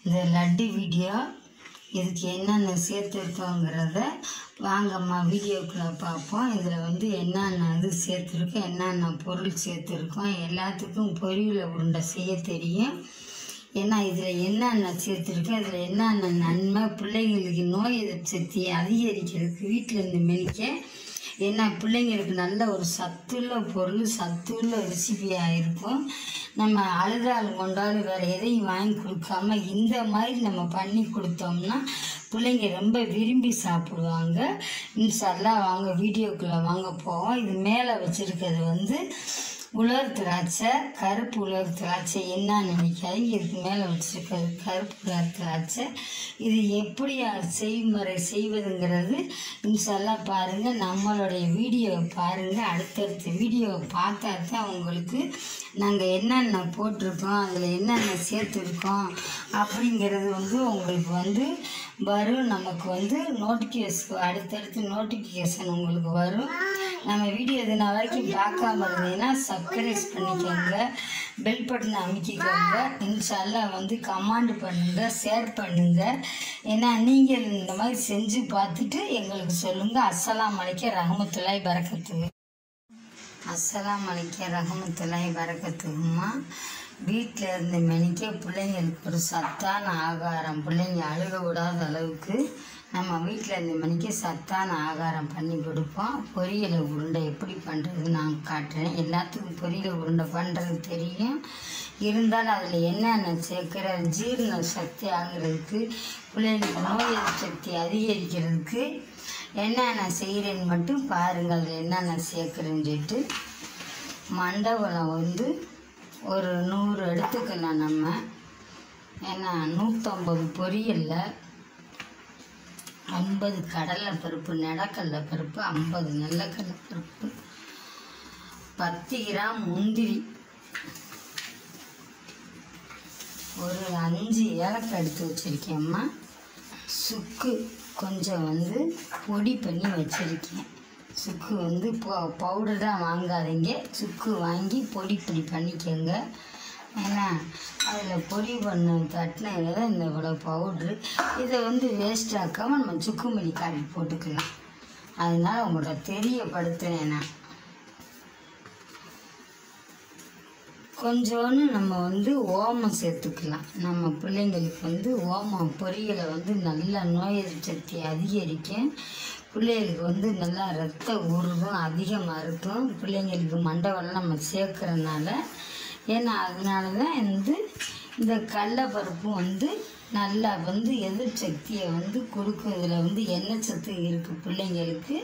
இந்த லட்டு வீடியோ இதுக்கு என்னென்ன சேர்த்துருக்கோங்கிறத வாங்கம்மா வீடியோக்குள்ளே பார்ப்போம். இதில் வந்து என்னென்ன இது சேர்த்துருக்கோம், என்னென்ன பொருள் சேர்த்துருக்கோம், எல்லாத்துக்கும் பொரியல் உருண்டை செய்ய தெரியும். ஏன்னா இதில் என்னென்ன சேர்த்துருக்கோம், இதில் என்னென்ன நன்மை, பிள்ளைங்களுக்கு நோய் எதிர்ப்பு சக்தியை அதிகரிக்கிறதுக்கு வீட்டில் இருந்து மெனிக்க ஏன்னா பிள்ளைங்களுக்கு நல்ல ஒரு சத்துள்ள பொருள், சத்துள்ள ரெசிபியாக இருக்கும். நம்ம அழுதாலும் கொண்டாலும் வேறு எதையும் வாங்கி கொடுக்காம இந்த மாதிரி நம்ம பண்ணி கொடுத்தோம்னா பிள்ளைங்க ரொம்ப விரும்பி சாப்பிடுவாங்க. இன்ஷால்லாஹ் வாங்க வீடியோக்குள்ளே வாங்க போவோம். இது மேலே வச்சுருக்கிறது வந்து உலர் திராட்சை, கருப்பு உலர் திராட்சை. என்னன்னு நினைக்காது, இதுக்கு மேலே வச்சுருக்கிறது கருப்பு உலர் திராட்சை. இது எப்படி செய்முறை செய்வதுங்கிறது இன்ஷால்லாஹ் பாருங்கள். நம்மளுடைய வீடியோவை பாருங்கள். அடுத்தடுத்த வீடியோவை பார்த்தா தான் உங்களுக்கு நாங்கள் என்னென்ன போட்டிருக்கோம், அதில் என்னென்ன சேர்த்துருக்கோம் அப்படிங்கிறது வந்து உங்களுக்கு வந்து வரும். நமக்கு வந்து நோட்டிஃபிகேஷன் அடுத்தடுத்து நோட்டிஃபிகேஷன் உங்களுக்கு வரும். நம்ம வீடியோ இது நான் வரைக்கும் பார்க்காம இருந்தீங்கன்னா சப்ஸ்கிரைப் பண்ணிக்கோங்க, பெல் பட்டனை அமைக்கிக்கோங்க. இன்ஷால்லாஹ் வந்து கமெண்ட் பண்ணுங்கள், ஷேர் பண்ணுங்கள். ஏன்னா நீங்கள் இந்த மாதிரி செஞ்சு பார்த்துட்டு எங்களுக்கு சொல்லுங்கள். அஸ்ஸலாமு அலைக்கும் ரஹ்மத்துல்லாஹி பரக்கத்துஹு. அஸ்ஸலாமு அலைக்கும் ரஹ்மத்துல்லாஹி பரக்கத்துஹும்மா. வீட்டில் இருந்து மெனிக்க பிள்ளைங்களுக்கு ஒரு சத்தான ஆகாரம், பிள்ளைங்க அழுக விடாத அளவுக்கு நம்ம வீட்டில் இருந்து மணிக்க சத்தான ஆகாரம் பண்ணி கொடுப்போம். பொரியலை உருண்டை எப்படி பண்ணுறது நான் காட்டுறேன். எல்லாத்துக்கும் பொரியலை உருண்டை பண்ணுறது தெரியும், இருந்தாலும் அதில் என்னென்ன சேர்க்குற ஜீரண சக்தி ஆகிறதுக்கு, பிள்ளைங்களுக்கு நோய் எதிர்ப்பு சக்தி அதிகரிக்கிறதுக்கு என்னென்ன செய்கிறேன்னு மட்டும் பாருங்கள். அதில் என்னென்ன சேர்க்குறேன்னு சொல்லிட்டு மண்டபம் வந்து ஒரு 100 எடுத்துக்கலாம் நம்ம. ஏன்னா 150 பொரியலில் 50 கடலைப்பருப்பு, நெடக்கடலை பருப்பு, 50 நல்லக்கடலை பருப்பு, 10 கிராம் முந்திரி, ஒரு 5 ஏலக்காய் எடுத்து வச்சுருக்கேம்மா. சுக்கு கொஞ்சம் வந்து பொடி பண்ணி வச்சுருக்கேன். சுக்கு வந்து பவுடர் தான் வாங்காதீங்க, சுக்கு வாங்கி பொடி பண்ணிக்கோங்க. ஏன்னா அதில் பொடி பண்ண தட்டினதில் தான் இந்த இவ்வளோ பவுட்ரு. இதை வந்து வேஸ்ட் ஆக்காமல் நம்ம சுக்குமல்லி காப்பி போட்டுக்கலாம். அதனால் உங்கள்கிட்ட தெரியப்படுத்துகிறேன். நான் கொஞ்சோன்னு நம்ம வந்து ஓமம் சேர்த்துக்கலாம். நம்ம பிள்ளைங்களுக்கு வந்து ஓமம் பொரியலை வந்து நல்லா நோய் எதிர்ப்பு சக்தியை அதிகரிக்கும். பிள்ளைகளுக்கு வந்து நல்லா ரத்த ஊறுதும் அதிகமாக இருக்கும். பிள்ளைங்களுக்கு மண்டவெல்லாம் நம்ம சேர்க்குறதுனால, ஏன்னா அதனால தான் வந்து இந்த கடலைப்பருப்பும் வந்து நல்லா வந்து எதிர்ப்பு சக்தியை வந்து கொடுக்கும். இதில் வந்து எண்ணெய் சத்து இருக்குது பிள்ளைங்களுக்கு.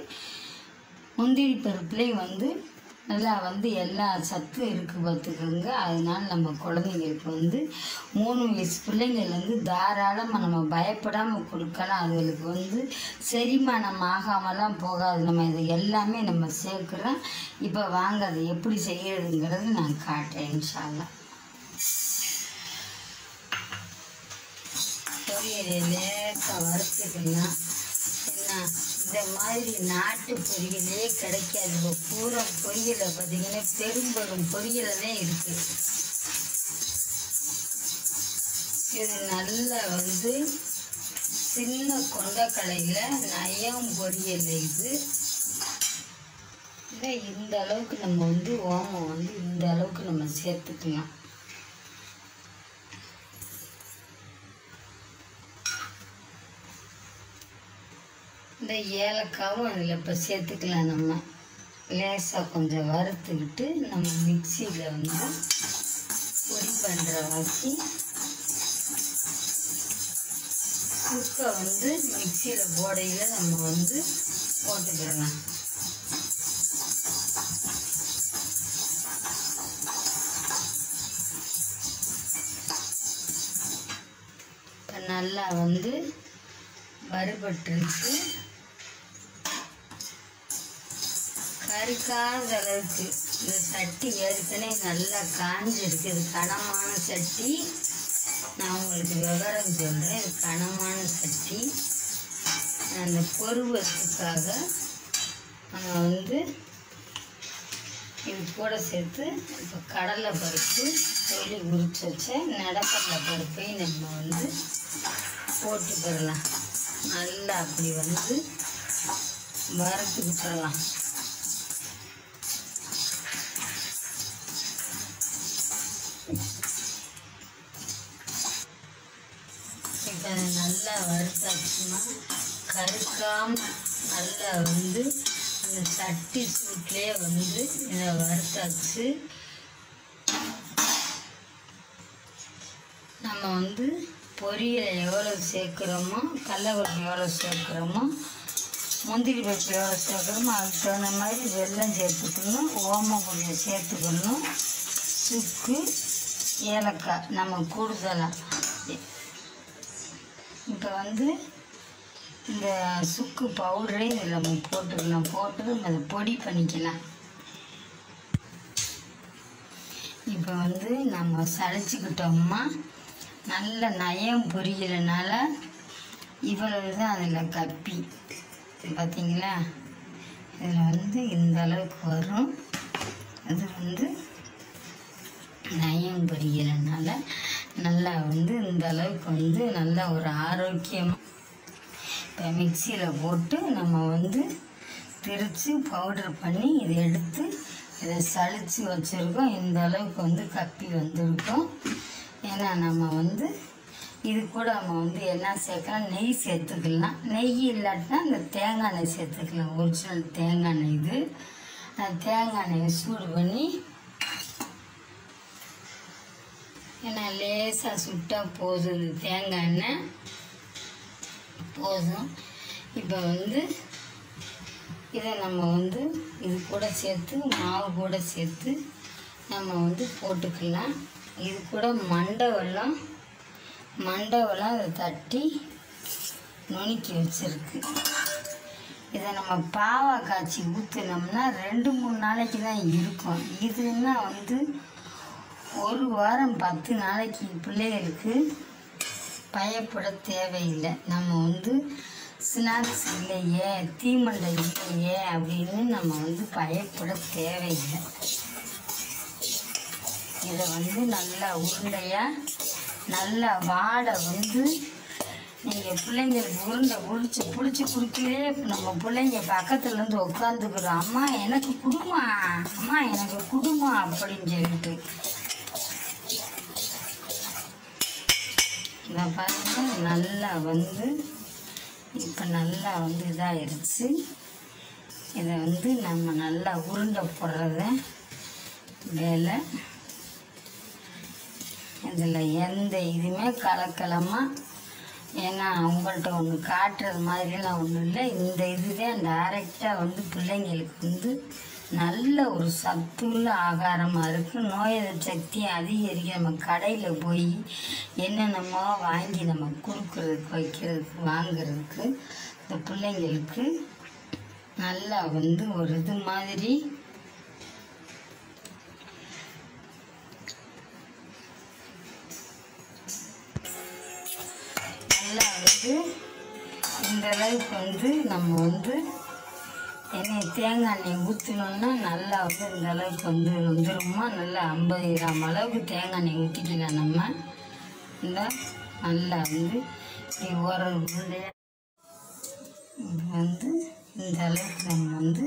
முந்திரி பருப்புலேயும் வந்து நல்லா வந்து எல்லா சத்தும் இருக்குது பார்த்துக்கோங்க. அதனால நம்ம குழந்தைங்களுக்கு வந்து 3 வயசு பிள்ளைங்கள்லேருந்து தாராளமாக நம்ம பயப்படாமல் கொடுக்கலாம். அதுகளுக்கு வந்து செரிமானம் ஆகாமலாம் போகாது. நம்ம இது எல்லாமே நம்ம சேர்க்குறோம். இப்போ வாங்க அதை எப்படி செய்கிறதுங்கிறது நான் காட்டுறேன் இன்ஷால்லாஹ். பொரியலை லேசாக வறுத்துக்கலாம். என்ன இந்த மாதிரி நாட்டு பொரியலே கிடைக்காது. இப்போ பூரா பொரியலை பார்த்தீங்கன்னா பெரும்பெரும் பொரியலை தான் இருக்குது. இது நல்லா வந்து சின்ன கொண்டக்கடையில் நயம் பொரியல். இது இந்த அளவுக்கு நம்ம வந்து ஓமம் வந்து இந்த அளவுக்கு நம்ம சேர்த்துக்கலாம். இந்த ஏலக்காவும் அதில் இப்போ சேர்த்துக்கலாம். நம்ம லேசாக கொஞ்சம் வறுத்துக்கிட்டு நம்ம மிக்சியில் வந்து பொடி பண்ணுற வாக்கி சுக்கை வந்து மிக்சியில் போடையில் நம்ம வந்து போட்டுக்கிடலாம். இப்போ நல்லா வந்து வறுபட்டுருக்கு. கருக்காத அளவுக்கு இந்த சட்டி ஏற்கனவே நல்லா காஞ்சிருக்கு. இது கனமான சட்டி. நான் உங்களுக்கு விவரம் சொல்கிறேன். இது கனமான சட்டி. அந்த பொருவத்துக்காக நம்ம வந்து இது கூட சேர்த்து இப்போ கடலை பருப்பு வெளியே உரிச்சு வச்ச நடக்கடலை பருப்பையும் நம்ம வந்து போட்டுக்கிடலாம். நல்லா அப்படி வந்து வறுத்துக்கிட்டுறலாம். இப்போ நல்லா வறுத்தாச்சுன்னா கருக்காமல் நல்லா வந்து அந்த சட்டி சூட்லேயே வந்து இதை வறுத்தாச்சு. நம்ம வந்து பொரியலை எவ்வளோ சேர்க்குறோமோ, கடலைப்பருப்பு எவ்வளோ சேர்க்குறோமோ, முந்திரி பருப்பு எவ்வளோ சேர்க்குறோமோ அதுக்கு தகுந்த மாதிரி வெல்லம் சேர்த்துக்கணும், ஓமம் கொஞ்சம் சேர்த்துக்கணும், சுக்கு, ஏலக்காய் நம்ம கூடுதலாக. இப்போ வந்து இந்த சுக்கு பவுடரே இதில் நம்ம போட்டுக்கலாம். போட்டு அதை பொடி பண்ணிக்கலாம். இப்போ வந்து நம்ம சளிச்சுக்கிட்டோம்னா நல்ல நயம் பொரியலனால இவ்வளவு தான் அதில் கப்பி. பார்த்தீங்களா, இதில் வந்து இந்த அளவுக்கு வரும். அது வந்து நயம் பொரியலனால நல்லா வந்து இந்த அளவுக்கு வந்து நல்ல ஒரு ஆரோக்கியமாக. இப்போ மிக்சியில் போட்டு நம்ம வந்து திரித்து பவுடர் பண்ணி இதை எடுத்து இதை சளிச்சு வச்சுருக்கோம். இந்த அளவுக்கு வந்து கப்பி வந்திருக்கோம். ஏன்னா நம்ம வந்து இது கூட நம்ம வந்து என்ன சேர்க்கலாம், நெய் சேர்த்துக்கலாம். நெய் இல்லாட்டினா இந்த தேங்காய் எண்ணெய் சேர்த்துக்கலாம். ஒரிஜினல் தேங்காய் எண்ணெய் இது. அந்த தேங்காய் எண்ணெயை சூடு பண்ணி ஏன்னா லேசாக சுட்டால் போதும், இந்த தேங்காய் எண்ணெய் போதும். இப்போ வந்து இதை நம்ம வந்து இது கூட சேர்த்து மாவு கூட சேர்த்து நம்ம வந்து போட்டுக்கலாம். இது கூட மண்டவெல்லாம் அதை தட்டி நுணுக்கி வச்சுருக்கு. இதை நம்ம பாவா காய்ச்சி ஊற்றினோம்னா 2-3 நாளைக்கு தான் இருக்கும். இதுன்னா வந்து 1 வாரம் 10 நாளைக்கு பிள்ளைகளுக்கு பயப்பட தேவையில்லை. நம்ம வந்து ஸ்நாக்ஸ் இல்லையே, தீமண்டை இல்லையே அப்படின்னு நம்ம வந்து பயப்பட தேவையில்லை. இதை வந்து நல்லா உருண்டையாக நல்லா வாடை வந்து நீங்கள் பிள்ளைங்களுக்கு உருண்டை பிடிச்சி குடிக்கவே நம்ம பிள்ளைங்க பக்கத்துலேருந்து உட்காந்துக்கிறோம். அம்மா எனக்கு குடுமா, அம்மா எனக்கு குடுமா அப்படின்னு சொல்லிட்டு. இதை பாருங்க, நல்லா வந்து இப்போ நல்லா வந்து இதாகிடுச்சு. இதை வந்து நம்ம நல்லா உருண்டை போடுறத வேலை. இதில் எந்த இதுவுமே கலக்கலமாக, ஏன்னா அவங்கள்ட்ட ஒன்று காட்டுறது மாதிரிலாம் ஒன்றும் இல்லை. இந்த இதுதான் டைரெக்டாக வந்து பிள்ளைங்களுக்கு வந்து நல்ல ஒரு சத்துள்ள ஆகாரமாக இருக்குது. நோய் எதிர்ப்பு சக்தியை அதிகரிக்க நம்ம கடையில் போய் என்னென்னமோ வாங்கி நம்ம கொடுக்குறதுக்கு வைக்கிறதுக்கு வாங்கிறதுக்கு இந்த பிள்ளைங்களுக்கு நல்லா வந்து ஒரு இது மாதிரி நல்லா வந்து இந்த அளவுக்கு வந்து நம்ம வந்து எண்ணெய் தேங்காய் எண்ணெய் ஊற்றினோன்னா நல்லா வந்து இந்த அளவுக்கு வந்து வந்துருமா. நல்லா 50 கிராம் அளவுக்கு தேங்காய் எண்ணெய் ஊற்றிக்கலாம். நம்ம இந்த நல்லா வந்து ஒரு உருண்டையாக வந்து இந்த அளவுக்கு நம்ம வந்து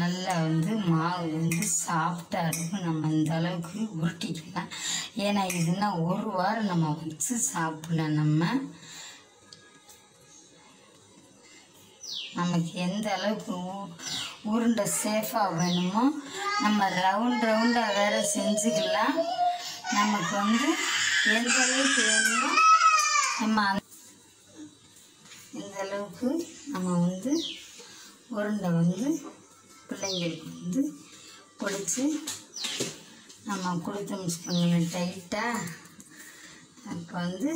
நல்லா வந்து மாவு வந்து சாஃப்டாக இருக்கும். நம்ம இந்த அளவுக்கு உருட்டிக்கலாம். ஏன்னா இதுனா 1 வாரம் நம்ம வச்சு சாப்பிடலாம். நமக்கு எந்த அளவுக்கு உருண்டை சேஃபாக வேணுமோ நம்ம ரவுண்டாக வேறு செஞ்சுக்கலாம். நமக்கு வந்து எந்த அளவுக்கு வேணுமோ நம்ம இந்த அளவுக்கு நம்ம வந்து உருண்டை வந்து பிள்ளைங்களுக்கு வந்து பிடிச்சி நம்ம கொடுத்தோம்னு வச்சுக்கோங்களேன் டைட்டாக. அப்போ வந்து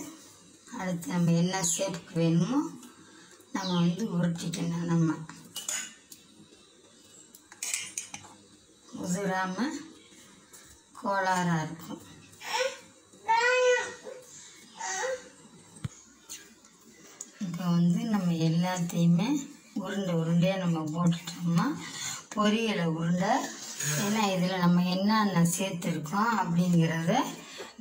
அடுத்து நம்ம என்ன ஷேப்புக்கு வேணுமோ நம்ம வந்து உருட்டிக்கணும். நம்ம உதிராமல் கோளாறாக இருக்கும். இப்போ வந்து நம்ம எல்லாத்தையுமே உருண்டையாக நம்ம போட்டுட்டோம்னா பொரியலை உருண்டை ஏன்னா இதில் நம்ம என்னென்ன சேர்த்துருக்கோம் அப்படிங்கிறத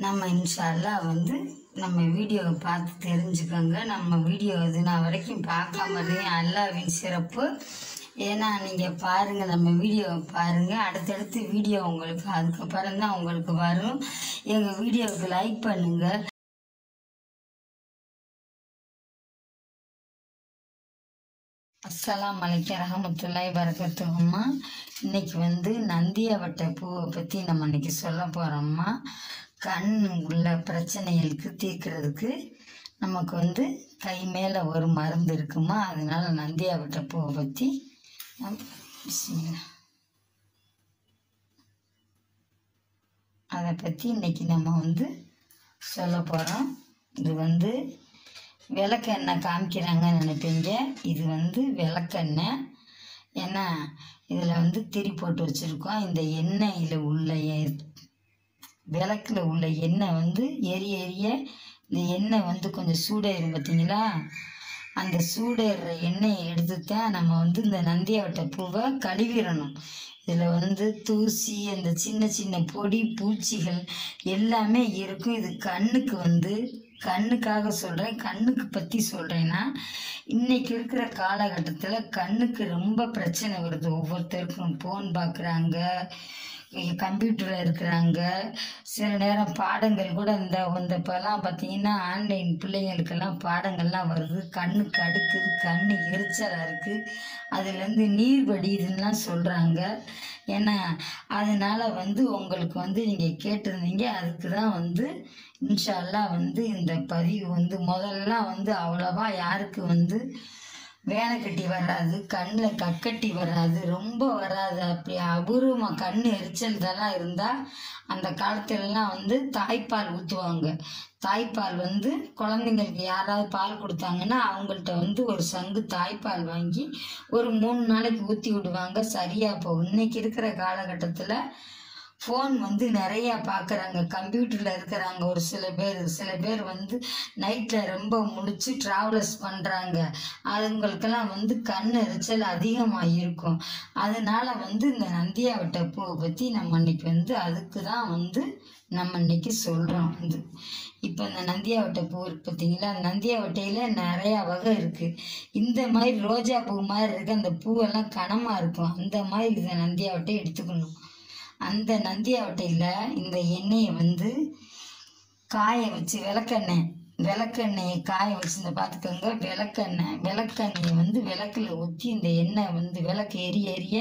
நம்ம இன்ஷா அல்லாஹ் வந்து நம்ம வீடியோவை பார்த்து தெரிஞ்சுக்கோங்க. நம்ம வீடியோ இது நான் வரைக்கும் பார்க்காம இருந்தீங்க, அல்லாஹ்வின் சிறப்பு. ஏன்னா நீங்கள் பாருங்கள், நம்ம வீடியோவை பாருங்கள், அடுத்தடுத்து வீடியோ உங்களுக்கு அதுக்கப்புறம் தான் உங்களுக்கு வரும். எங்கள் வீடியோவுக்கு லைக் பண்ணுங்கள். அஸ்ஸலாமு அலைக்கும் ரஹமத்துல்லாஹி வரகாத்துஹும்மா. இன்னைக்கு வந்து நந்தியாவட்டை பூவை பற்றி நம்ம இன்னைக்கு சொல்ல போகிறோம்மா. கண் உள்ள பிரச்சனைகளுக்கு தீர்க்கிறதுக்கு நமக்கு வந்து கை மேலே ஒரு மருந்து இருக்குமா, அதனால நந்தியாவட்டை பூவை பற்றி அதை பற்றி இன்னைக்கு நம்ம வந்து சொல்ல போகிறோம். இது வந்து விளக்கெண்ணெய் காமிக்கிறாங்கன்னு நினைப்பீங்க, இது வந்து விளக்கெண்ணெய். ஏன்னா இதில் வந்து திரி போட்டு வச்சுருக்கோம். இந்த எண்ணெயில் உள்ள விளக்கில் உள்ள எண்ணெய் வந்து எரிய இந்த எண்ணெய் வந்து கொஞ்சம் சூடாயிரும் பார்த்தீங்களா, அந்த சூடேற எண்ணெயை எடுத்து தான் நம்ம வந்து இந்த நந்தியாவட்டை பூவை கழுவிடணும். இதில் வந்து தூசி, அந்த சின்ன சின்ன பொடி பூச்சிகள் எல்லாமே இருக்கும். இது கண்ணுக்கு வந்து கண்ணுக்காக சொல்கிறேன். கண்ணுக்கு பற்றி சொல்கிறேன்னா, இன்றைக்கி இருக்கிற காலகட்டத்தில் கண்ணுக்கு ரொம்ப பிரச்சனை வருது. ஒவ்வொருத்தருக்கும் ஃபோன் பார்க்குறாங்க, கம்ப்யூட்டரில் இருக்கிறாங்க, சில நேரம் பாடங்கள் கூட இந்த இப்போல்லாம் பார்த்தீங்கன்னா ஆன்லைன் பிள்ளைங்களுக்கெல்லாம் பாடங்கள்லாம் வருது. கண்ணுக்கு அடுக்குது, கண் எரிச்சலாக இருக்குது, அதுலேருந்து நீர் வடியுதுன்னெலாம் சொல்கிறாங்க. ஏன்னா அதனால் வந்து உங்களுக்கு வந்து நீங்கள் கேட்டிருந்தீங்க, அதுக்கு தான் வந்து இன்ஷா அல்லாஹ் வந்து இந்த பதிவு வந்து முதல்லாம் வந்து அவ்வளோவா யாருக்கு வந்து வேலை கட்டி வராது, கண்ணில் கக்கட்டி வராது, ரொம்ப வராது. அப்படி அபூர்வமாக கண் எரிச்சல் இதெல்லாம் இருந்தால் அந்த காலத்துலலாம் வந்து தாய்ப்பால் ஊற்றுவாங்க. தாய்ப்பால் வந்து குழந்தைங்களுக்கு யாராவது பால் கொடுத்தாங்கன்னா அவங்கள்ட்ட வந்து ஒரு சங்கு தாய்ப்பால் வாங்கி ஒரு 3 நாளைக்கு ஊற்றி விடுவாங்க, சரியாக போகும். இன்றைக்கி இருக்கிற காலகட்டத்தில் ஃபோன் வந்து நிறையா பார்க்குறாங்க, கம்ப்யூட்டரில் இருக்கிறாங்க. ஒரு சில பேர் வந்து நைட்டில் ரொம்ப முடிச்சு ட்ராவலர்ஸ் பண்ணுறாங்க, அதுங்களுக்கெல்லாம் வந்து கண் எரிச்சல் அதிகமாக இருக்கும். அதனால் வந்து இந்த நந்தியாவட்டை பூவை பற்றி நம்ம இன்னைக்கு வந்து அதுக்கு தான் வந்து நம்ம இன்னைக்கு சொல்கிறோம். வந்து இப்போ இந்த நந்தியாவட்டை பூ இருக்குது பார்த்தீங்களா, நந்தியாவட்டையில் நிறையா வகை இருக்குது. இந்த மாதிரி ரோஜா பூ மாதிரி இருக்க அந்த பூவெல்லாம் கனமாக இருக்கும், அந்த மாதிரி இந்த நந்தியாவட்டை எடுத்துக்கணும். அந்த நந்தியாவட்டையில் இந்த எண்ணெயை வந்து காய வச்சு விளக்கெண்ணெயை காய வச்சு இந்த பார்த்துக்கோங்க. விளக்கெண்ணெயை வந்து விளக்கில் ஊற்றி இந்த எண்ணெய் வந்து விளக்கு எரிய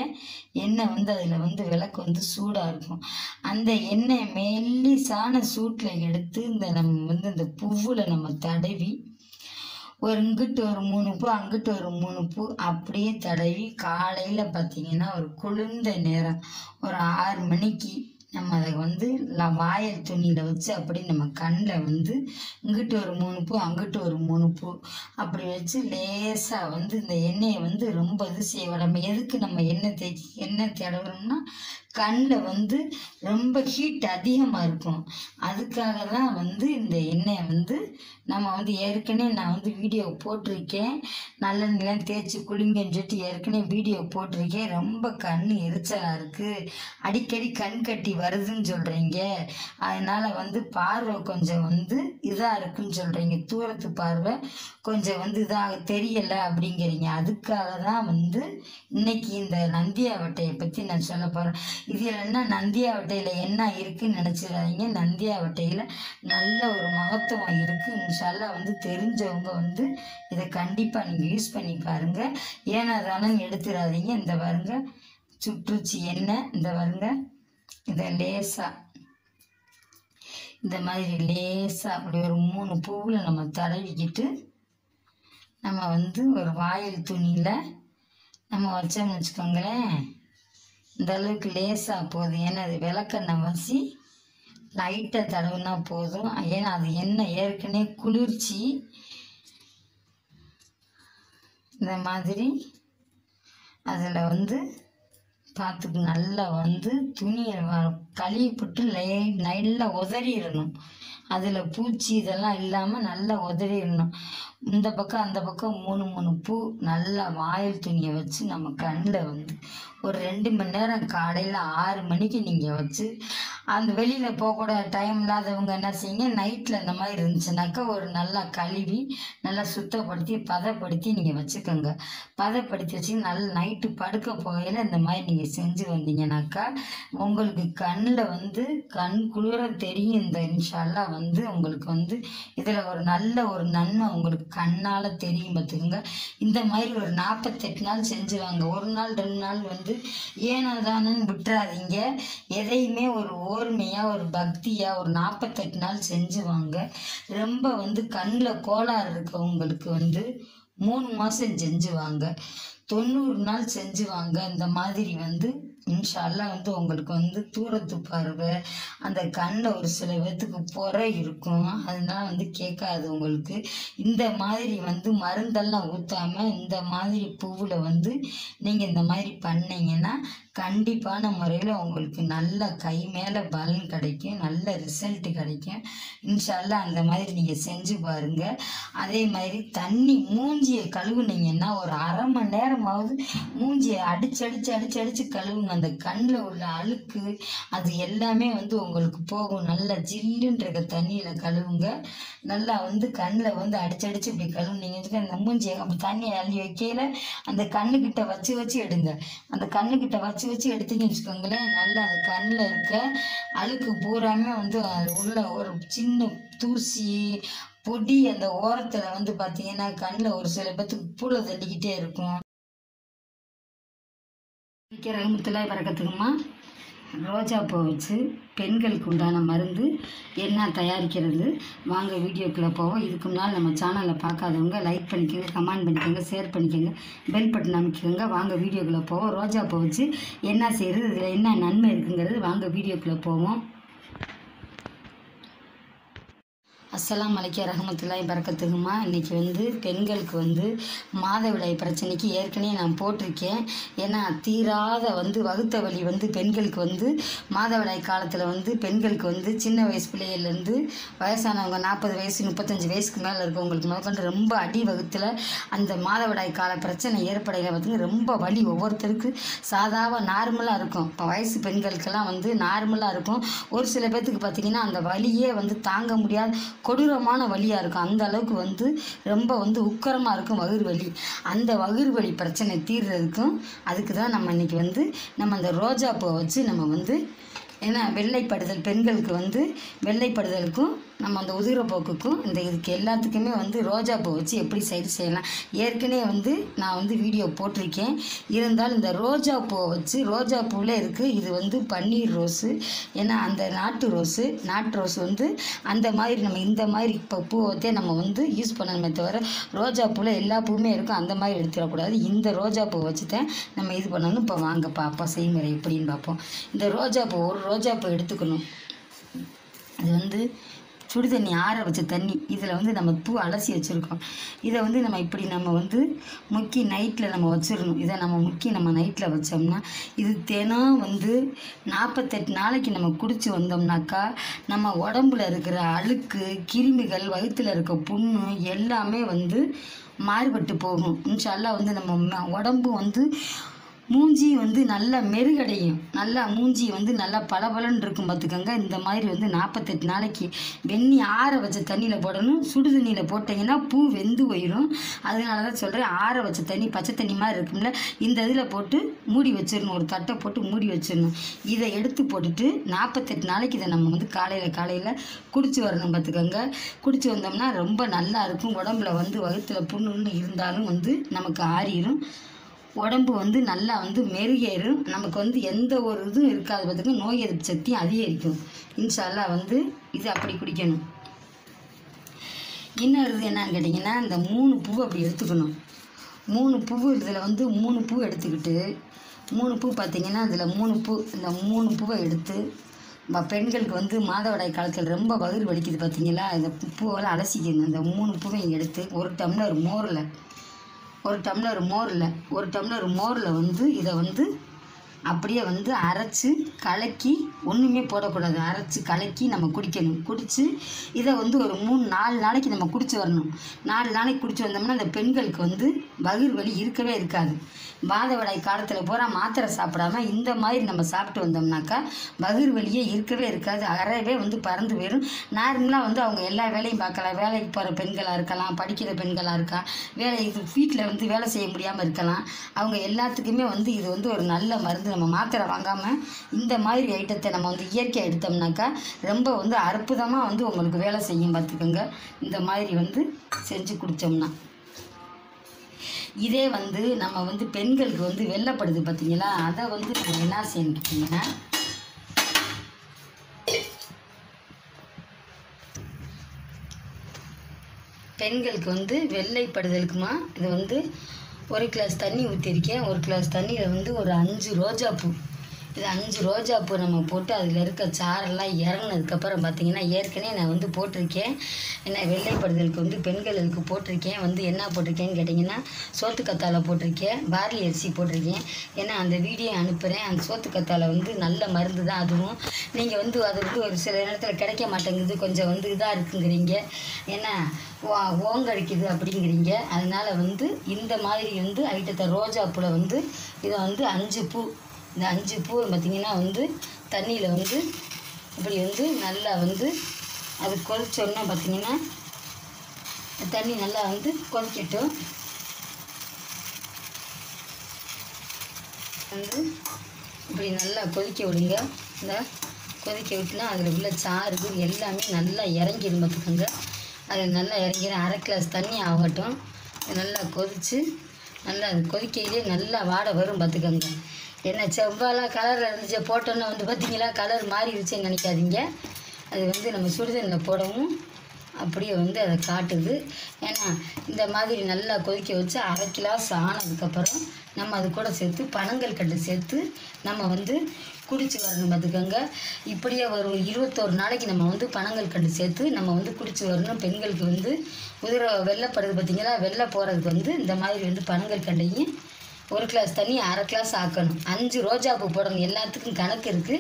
எண்ணெய் வந்து அதில் வந்து விளக்கு வந்து சூடாக இருக்கும். அந்த எண்ணெய் மெல்லிசான சூட்டில் எடுத்து நம்ம வந்து இந்த பூவில் நம்ம தடவி இங்கிட்டு ஒரு 3 பூ அங்கிட்டு ஒரு 3 பூ அப்படியே தடவி காலையில் பார்த்தீங்கன்னா ஒரு குளிர்ந்த நேரம் ஒரு 6 மணிக்கு நம்ம அதை வந்து வாயல் துணியில் வச்சு அப்படி நம்ம கண்ணில் வந்து இங்கிட்டு ஒரு 3 பூ அங்கிட்டு ஒரு 3 பூ அப்படி வச்சு லேசாக வந்து இந்த எண்ணெயை வந்து ரொம்ப இது செய்வோம். நம்ம எதுக்கு நம்ம எண்ணெய் தடவுறோம்னா கண்ணில் வந்து ரொம்ப ஹீட் அதிகமாக இருக்கும், அதுக்காக தான் வந்து இந்த எண்ணெயை வந்து நம்ம வந்து ஏற்கனவே நான் வந்து வீடியோ போட்டிருக்கேன். நல்லெண்ணெய்லாம் தேய்ச்சி குளிங்கன்னு சொல்லிட்டு ஏற்கனவே வீடியோ போட்டிருக்கேன். ரொம்ப கண் எரிச்சலாக இருக்குது, அடிக்கடி கண் கட்டி வருதுன்னு சொல்கிறீங்க, அதனால் வந்து பார்வை கொஞ்சம் வந்து இதாக இருக்குன்னு சொல்கிறீங்க, தூரத்து பார்வை கொஞ்சம் வந்து இதாக தெரியலை அப்படிங்கிறீங்க. அதுக்காக தான் வந்து இன்னைக்கு இந்த நந்தியாவட்டையை பற்றி நான் சொல்ல போகிறேன். இதில் என்ன நந்தியாவட்டையில் என்ன இருக்குதுன்னு நினச்சிடாதீங்க, நந்தியாவட்டையில் நல்ல ஒரு மகத்துவம் இருக்குது. இன்ஷா அல்லாஹ் வந்து தெரிஞ்சவங்க வந்து இதை கண்டிப்பாக நீங்கள் யூஸ் பண்ணி பாருங்கள், ஏன்னா தானே எடுத்துடாதீங்க. இந்த பாருங்க சுற்றுச்சி எண்ணெய், இந்த பாருங்க இதை லேசாக இந்த மாதிரி லேசாக அப்படி ஒரு 3 பூவில் நம்ம தடவிக்கிட்டு நம்ம வந்து ஒரு வாயில் துணியில் நம்ம வச்சோம்னு வச்சுக்கோங்களேன், இந்த அளவுக்கு லேசாக போதும். ஏன்னா அது விளக்கெண்ணெய் வசி லைட்டாக தடவுனா போதும். ஏன்னா அது எண்ணெய் ஏற்கனவே குளிர்ச்சி. இந்த மாதிரி அதில் வந்து பார்த்துக்கு நல்லா வந்து துணியை கழுவி போட்டு நல்லா உதறிடணும். அதில் பூச்சி இதெல்லாம் இல்லாமல் நல்லா உதறிடணும். இந்த பக்கம் அந்த பக்கம் 3 பூ நல்லா வாயில் துணியை வச்சு நம்ம கண்ணில் வந்து ஒரு 2 மணி நேரம் காலையில் 6 மணிக்கு நீங்கள் வச்சு அந்த வெளியில் போகக்கூட டைம் இல்லாதவங்க என்ன செய்யுங்க, நைட்டில் இந்த மாதிரி இருந்துச்சுனாக்கா ஒரு நல்லா கழுவி நல்லா சுத்தப்படுத்தி பதப்படுத்தி நீங்கள் வச்சுக்கோங்க. பதப்படுத்தி வச்சு நல்லா நைட்டு படுக்க போகையில் இந்த மாதிரி நீங்கள் செஞ்சு வந்தீங்கன்னாக்கா உங்களுக்கு கண்ணில் வந்து கண் குளிர தெரியும். இந்த இன்ஷால்லா வந்து உங்களுக்கு வந்து இதில் ஒரு நல்ல ஒரு நன்மை உங்களுக்கு கண்ணால் தெரியும் பார்த்துக்கோங்க. இந்த மாதிரி ஒரு 48 நாள் செஞ்சுவாங்க. ஒரு நாள் 2 நாள் வந்து ஏனோதானன்னு விட்டுறாதீங்க. எதையுமே ஒரு ஓர்மையாக ஒரு பக்தியாக ஒரு 48 நாள் செஞ்சுவாங்க. ரொம்ப வந்து கண்ணில் கோளாறு இருக்கவங்களுக்கு வந்து 3 மாதம் செஞ்சுவாங்க, 90 நாள் செஞ்சுவாங்க. இந்த மாதிரி வந்து இன்ஷால்லா வந்து உங்களுக்கு வந்து தூரத்து பார்வை அந்த கண்ணில் ஒரு சில பேத்துக்கு பொறை இருக்கும், அதனால வந்து கேட்காது உங்களுக்கு. இந்த மாதிரி வந்து மருந்தெல்லாம் ஊற்றாமல் இந்த மாதிரி பூவில் வந்து நீங்கள் இந்த மாதிரி பண்ணிங்கன்னா கண்டிப்பான முறையில் உங்களுக்கு நல்ல கை மேலே பலன் கிடைக்கும், நல்ல ரிசல்ட்டு கிடைக்கும் இன்ஷால்லா. அந்த மாதிரி நீங்கள் செஞ்சு பாருங்கள். அதே மாதிரி தண்ணி மூஞ்சியை கழுவுனீங்கன்னா ஒரு அரை மணி நேரமாவது மூஞ்சியை அடிச்சு கழுவுங்க. அந்த கண்ணில் உள்ள அழுக்கு அது எல்லாமே வந்து உங்களுக்கு போகும். நல்லா ஜில்லுன்ற தண்ணியில் கழுவுங்க. நல்லா வந்து கண்ணில் வந்து அடிச்சு இப்படி கழுவுனீங்க. அந்த மூஞ்சியை அப்படி தண்ணியை அள்ளி வைக்கையில் அந்த கண்ணுக்கிட்ட வச்சு எடுங்க. அந்த கண்ணுக்கிட்ட வச்சு எடுத்தீங்கன்னு வச்சுக்கோங்களேன், நல்லா அந்த கண்ணில் இருக்க அழுக்கு பூராமே வந்து உள்ள ஒரு சின்ன தூசி பொடி அந்த ஓரத்தில் வந்து பார்த்தீங்கன்னா கண்ணில் ஒரு சில பேத்துக்கு பூளை தள்ளிக்கிட்டே இருக்கும். ரகமத்துலாய் பறக்கத்துக்குமா ரோஜா பூ வச்சு பெண்களுக்கு உண்டான மருந்து என்ன தயாரிக்கிறது வாங்க வீடியோக்குள்ளே போவோம். இதுக்கு முன்னால் நம்ம சேனலில் பார்க்காதவங்க லைக் பண்ணிக்கோங்க, கமெண்ட் பண்ணிக்கோங்க, ஷேர் பண்ணிக்கோங்க, பெல் பட்டன் அமைக்கோங்க. வாங்க வீடியோக்குள்ளே போவோம். ரோஜா பூ வச்சு என்ன செய்கிறது, இதில் என்ன நன்மை இருக்குங்கிறது வாங்க வீடியோக்குள்ளே போவோம். அஸ்ஸலாமு அலைக்கும் ரஹ்மத்துல்லாஹி பரக்கத்துஹுமா. இன்றைக்கி வந்து பெண்களுக்கு வந்து மாதவிடாய் பிரச்சனைக்கு ஏற்கனவே நான் போட்டிருக்கேன். ஏன்னா தீராத வந்து வகுத்த வலி வந்து பெண்களுக்கு வந்து மாதவிடாய் காலத்தில் வந்து பெண்களுக்கு வந்து சின்ன வயசு பிள்ளைகள்லேருந்து வயசானவங்க 40 வயசு 35 வயசுக்கு மேலே இருக்கவங்களுக்கு முதற்கொண்டு ரொம்ப அடி வகுத்தில் அந்த மாதவிடாய் கால பிரச்சனை ஏற்படையில் பார்த்திங்கன்னா ரொம்ப வலி ஒவ்வொருத்தருக்கு சாதாவாக நார்மலாக இருக்கும். இப்போ வயசு பெண்களுக்கெல்லாம் வந்து நார்மலாக இருக்கும். ஒரு சில பேர்த்துக்கு பார்த்திங்கன்னா அந்த வலியே வந்து தாங்க முடியாத கொடூரமான வலியாக இருக்கும். அந்த அளவுக்கு வந்து ரொம்ப வந்து உக்கரமாக இருக்கும் வயிறு வலி. அந்த வயிறு வலி பிரச்சனை தீர்றதுக்கும் அதுக்கு தான் நம்ம இன்றைக்கி வந்து நம்ம அந்த ரோஜா பூவை வச்சு நம்ம வந்து ஏன்னா வெள்ளைப்படுதல் பெண்களுக்கு வந்து வெள்ளைப்படுதலுக்கும் நம்ம அந்த உதிரப்போக்குக்கும் இந்த இதுக்கு எல்லாத்துக்குமே வந்து ரோஜா பூ வச்சு எப்படி சரி செய்யலாம் ஏற்கனவே வந்து நான் வந்து வீடியோ போட்டிருக்கேன். இருந்தாலும் இந்த ரோஜா பூவை வச்சு ரோஜா பூவில் இருக்குது இது வந்து பன்னீர் ரோஸு. ஏன்னா அந்த நாட்டு ரோஸு வந்து அந்த மாதிரி நம்ம இந்த மாதிரி இப்போ பூவத்தே நம்ம வந்து யூஸ் பண்ணணுமே தவிர ரோஜா பூவில் எல்லா பூவுமே இருக்கும் அந்த மாதிரி எடுத்துடக்கூடாது. இந்த ரோஜா பூ வச்சு தான் நம்ம இது பண்ணணும். இப்போ வாங்க பார்ப்போம் செய்முறை எப்படின்னு பார்ப்போம். இந்த ரோஜா பூ ஒரு ரோஜா பூ எடுத்துக்கணும். அது வந்து சுடு தண்ணி ஆற வச்ச தண்ணி இதில் வந்து நம்ம பூ அலசி வச்சுருக்கோம். இதை வந்து நம்ம இப்படி நம்ம வந்து முக்கி நைட்டில் நம்ம வச்சிடணும். இதை நம்ம முக்கி நம்ம நைட்டில் வச்சோம்னா இது தினம் வந்து 48 நாளைக்கு நம்ம குடிச்சு வந்தோம்னாக்கா நம்ம உடம்புல இருக்கிற அழுக்கு கிருமிகள் வயிற்றில் இருக்க புண்ணு எல்லாமே வந்து மாறுபட்டு போகும். இன்ஷால்லா வந்து நம்ம உடம்பு வந்து மூஞ்சி வந்து நல்லா மெருகடையும். நல்லா மூஞ்சி வந்து நல்லா பளபளன்னு இருக்கும் பார்த்துக்கோங்க. இந்த மாதிரி வந்து 48 நாளைக்கு வெந்நி ஆற வச்ச தண்ணியில் போடணும். சுடு தண்ணியில் போட்டிங்கன்னா பூ வெந்து போயிடும். அதனால தான் சொல்கிறேன், ஆற வச்ச தண்ணி பச்சை தண்ணி மாதிரி இருக்கும்ல இந்த இதில் போட்டு மூடி வச்சிடணும். ஒரு தட்டை போட்டு மூடி வச்சிடணும். இதை எடுத்து போட்டுட்டு 48 நாளைக்கு இதை நம்ம வந்து காலையில் குடிச்சு வரணும் பார்த்துக்கோங்க. குடிச்சு வந்தோம்னா ரொம்ப நல்லா இருக்கும். உடம்புல வந்து வயிற்றுல புண்ணுன்னு இருந்தாலும் வந்து நமக்கு ஆறிடும். உடம்பு வந்து நல்லா வந்து மெருகேறும். நமக்கு வந்து எந்த ஒரு இதுவும் இருக்காது பார்த்துக்க. நோய் எதிர்ப்பு சக்தியும் அதிகரிக்கும். இன்ஷால்லா வந்து இது அப்படி குடிக்கணும். இன்னொரு இது என்னன்னு கேட்டிங்கன்னா இந்த 3 பூ அப்படி எடுத்துக்கணும். 3 பூ இதில் வந்து 3 பூ எடுத்துக்கிட்டு 3 பூ பார்த்திங்கன்னா இதில் 3 பூ இந்த 3 பூவை எடுத்து பெண்களுக்கு வந்து மாதவிடாய் காலத்தில் ரொம்ப வயிறு வலிக்குது பார்த்திங்களா. இந்த பூவெல்லாம் அலசிக்கணும். இந்த 3 பூவையும் எடுத்து ஒரு டம்ளர் மோரில் வந்து இதை வந்து அப்படியே வந்து அரைச்சி கலக்கி ஒன்றுமே போடக்கூடாது, அரைச்சி கலக்கி நம்ம குடிக்கணும். குடித்து இதை வந்து ஒரு 3-4 நாளைக்கு நம்ம குடிச்சு வரணும். 4 நாளைக்கு குடிச்சு வந்தோம்னா அந்த பெண்களுக்கு வந்து வயிறு வலி இருக்கவே இருக்காது. மாதவிடாய் காலத்தில் பூரா மாத்திரை சாப்பிடாம இந்த மாதிரி நம்ம சாப்பிட்டு வந்தோம்னாக்கா வயிறு வலியே இருக்கவே இருக்காது, அறவே வந்து பறந்து போயிடும். நார்மலாக வந்து அவங்க எல்லா வேலையும் பார்க்கலாம், வேலைக்கு போகிற பெண்களாக இருக்கலாம், படிக்கிற பெண்களாக இருக்கா, இது வீட்டில் வந்து வேலை செய்ய முடியாமல் இருக்கலாம், அவங்க எல்லாத்துக்குமே வந்து இது வந்து ஒரு நல்ல மருந்து. நம்ம மாத்திரை வாங்காமல் இந்த மாதிரி ஐட்டத்தை நம்ம வந்து இயற்கை எடுத்தோம்னாக்கா ரொம்ப வந்து அற்புதமாக வந்து உங்களுக்கு வேலை செய்யும் பார்த்துக்கோங்க. இந்த மாதிரி வந்து செஞ்சு குடித்தோம்னா இதே வந்து நம்ம வந்து பெண்களுக்கு வந்து வெள்ளைப்படுது பார்த்தீங்களா, அதை வந்து நம்ம என்ன செய்யணும்னா பெண்களுக்கு வந்து வெள்ளைப்படுதலுக்குமா இது வந்து 1 கிளாஸ் தண்ணி ஊற்றிருக்கேன். 1 கிளாஸ் தண்ணியில் வந்து ஒரு 5 ரோஜாப்பூ, இது 5 ரோஜாப்பூ நம்ம போட்டு அதில் இருக்க சாரெல்லாம் இறங்கினதுக்கப்புறம் பார்த்திங்கன்னா ஏற்கனவே நான் வந்து போட்டிருக்கேன். என்ன வெள்ளைப்படுதலுக்கு வந்து பெண்களுக்கு போட்டிருக்கேன். வந்து என்ன போட்டிருக்கேன்னு கேட்டிங்கன்னா சோத்துக்கத்தாழை போட்டிருக்கேன், பார்லி அரிசி போட்டிருக்கேன். ஏன்னா அந்த வீடியோ அனுப்புகிறேன். அந்த சோத்துக்கத்தாழை வந்து நல்ல மருந்து தான். அதுவும் நீங்கள் வந்து அது வந்து ஒரு சில நேரத்தில் கிடைக்க மாட்டேங்குது, கொஞ்சம் வந்து இதாக இருக்குங்கிறீங்க, ஏன்னா ஓங்கடிக்குது அப்படிங்கிறீங்க. அதனால் வந்து இந்த மாதிரி வந்து ஐட்டத்தை ரோஜாப்பூவில் வந்து இதை வந்து 5 பூ, இந்த 5 பூ பார்த்திங்கன்னா வந்து தண்ணியில் வந்து இப்படி வந்து நல்லா வந்து அது கொதிச்சோன்னா பார்த்திங்கன்னா தண்ணி நல்லா வந்து கொதிக்கட்டும். வந்து இப்படி நல்லா கொதிக்க விடுங்க. இந்த கொதிக்க விட்டுனா அதில் உள்ள சாறு எல்லாமே நல்லா இறங்கிடும் பார்த்துக்கோங்க. அது நல்லா இறங்கிடும். 1/2 கிளாஸ் தண்ணி ஆகட்டும். நல்லா கொதித்து நல்லா அது கொதிக்கையிலே நல்லா வாடை வரும் பார்த்துக்கோங்க. என்ன செவ்வாலாம் கலரில் இருந்துச்சு, போட்டோன்னா வந்து பார்த்திங்களா கலர் மாறிடுச்சுன்னு நினைக்காதீங்க. அது வந்து நம்ம சுடுதண்ணில் போடவும் அப்படியே வந்து அதை காட்டுது. ஏன்னா இந்த மாதிரி நல்லா கொதிக்க வச்சு 1/2 கிளாஸ் ஆனதுக்கப்புறம் நம்ம அது கூட சேர்த்து பனங்கல்கண்டு சேர்த்து நம்ம வந்து குடிச்சு வரணும் பார்த்துக்கோங்க. இப்படியே ஒரு 21 நாளைக்கு நம்ம வந்து பனங்கல்கண்டு சேர்த்து நம்ம வந்து குடிச்சு வரணும். பெண்களுக்கு வந்து வெள்ளைப்படுது பார்த்திங்களா, வெள்ளை போகிறதுக்கு வந்து இந்த மாதிரி வந்து பனங்கல்கண்டையும் 1 கிளாஸ் தண்ணி 1/2 கிளாஸ் ஆக்கணும். 5 ரோஜாப்பூ போடணும். எல்லாத்துக்கும் கணக்கு இருக்குது.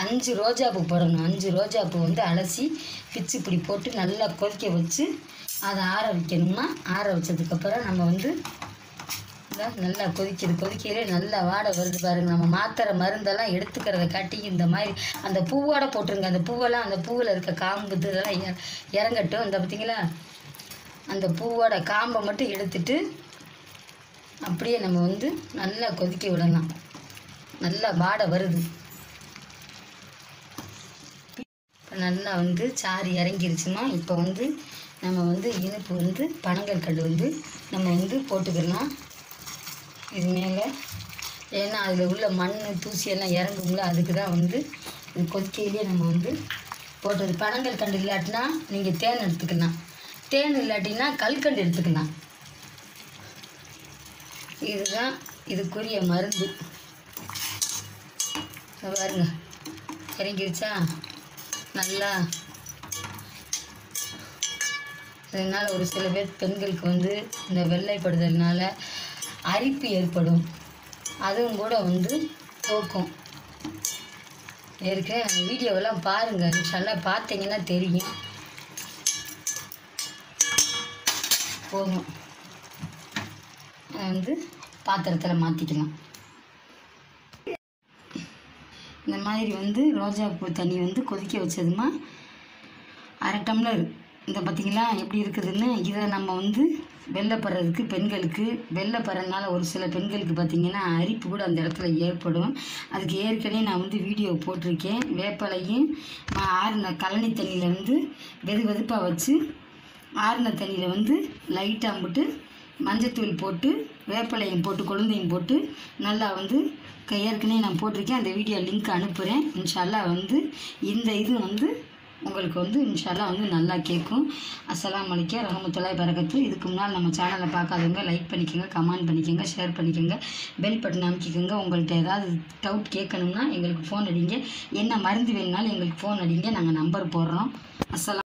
5 ரோஜாப்பூ போடணும். 5 ரோஜாப்பூ வந்து அலசி பிச்சு இப்படி போட்டு நல்லா கொதிக்க வச்சு அதை ஆற வைக்கணுமா. ஆற வச்சதுக்கப்புறம் நம்ம வந்து நல்லா கொதிக்கையிலே நல்லா வாடை வருது பாருங்கள். நம்ம மாத்திரை மருந்தெல்லாம் எடுத்துக்கிறத காட்டி இந்த மாதிரி அந்த பூவோடு போட்டுருங்க. அந்த பூவெல்லாம் அந்த பூவில் இருக்க காம்பு இதெல்லாம் இறங்கட்டும். இந்த பார்த்திங்களா அந்த பூவோட காம்பை மட்டும் எடுத்துட்டு அப்படியே நம்ம வந்து நல்லா கொதிக்க விடலாம். நல்லா வாடை வருது. நல்லா வந்து சாறு இறங்கிருச்சுமா. இப்போ வந்து நம்ம வந்து இனிப்பு வந்து பனங்கல்கண்டு வந்து நம்ம வந்து போட்டுக்கலாம் இது மேலே. ஏன்னா அதில் உள்ள மண் தூசியெல்லாம் இறங்கும்ல, அதுக்கு தான் வந்து இது கொதிக்கையிலே நம்ம வந்து போட்டது. பனங்கல்கண்டு இல்லாட்டினா நீங்கள் தேன் எடுத்துக்கலாம், தேன் இல்லாட்டினா கல்கண்டு எடுத்துக்கலாம். இதுதான் இதுக்குரிய மருந்து. பாருங்க இறங்கிடுச்சா நல்லா. அதனால் ஒரு சில பேர் பெண்களுக்கு வந்து இந்த வெள்ளைப்படுதல்னால அரிப்பு ஏற்படும், அதுவும் கூட வந்து போக்கும். ஏற்கனவே நம்ம வீடியோவெல்லாம் பாருங்கள், நல்லா பார்த்தீங்கன்னா தெரியும். போதும், வந்து பாத்திரத்தில் மாற்றிக்கலாம். இந்த மாதிரி வந்து ரோஜாப்பூ தண்ணி வந்து கொதிக்க வச்சதுமா 1/2 டம்ளர். இந்த பார்த்திங்களா எப்படி இருக்குதுன்னு. இதை நம்ம வந்து வெள்ளைப்படுறதுக்கு பெண்களுக்கு வெள்ளைப்படுறதுனால ஒரு சில பெண்களுக்கு பார்த்திங்கன்னா அரிப்பு கூட அந்த இடத்துல ஏற்படும். அதுக்கு ஏற்கனவே நான் வந்து வீடியோ போட்டிருக்கேன். வேப்பலையும் ஆறின கழனி தண்ணியில் வந்து வெதுப்பாக வச்சு ஆறின தண்ணியில் வந்து லைட்டாக போட்டு மஞ்சத்தூள் போட்டு வேப்பலையும் போட்டு கொழுந்தையும் போட்டு நல்லா வந்து ஏற்கனவே நான் போட்டிருக்கேன். அந்த வீடியோ லிங்க் அனுப்புகிறேன். இன்ஷால்லா வந்து இந்த இது வந்து உங்களுக்கு வந்து இன்ஷால்லா வந்து நல்லா கேட்கும். அஸ்ஸலாமு அலைக்கும் ரஹ்மத்துல்லாஹி பரக்கத்து. இதுக்கு முன்னால் நம்ம சேனலை பார்க்காதவங்க லைக் பண்ணிக்கோங்க, கமெண்ட் பண்ணிக்கோங்க, ஷேர் பண்ணிக்கோங்க, பெல் பட்டன் அமைக்கிக்கோங்க. உங்கள்கிட்ட ஏதாவது டவுட் கேட்கணும்னா எங்களுக்கு ஃபோன் அடிங்க. என்ன மருந்து வேணுனாலும் எங்களுக்கு ஃபோன் அடிங்க, நாங்கள் நம்பர் போடுறோம். அஸ்ஸலாம்.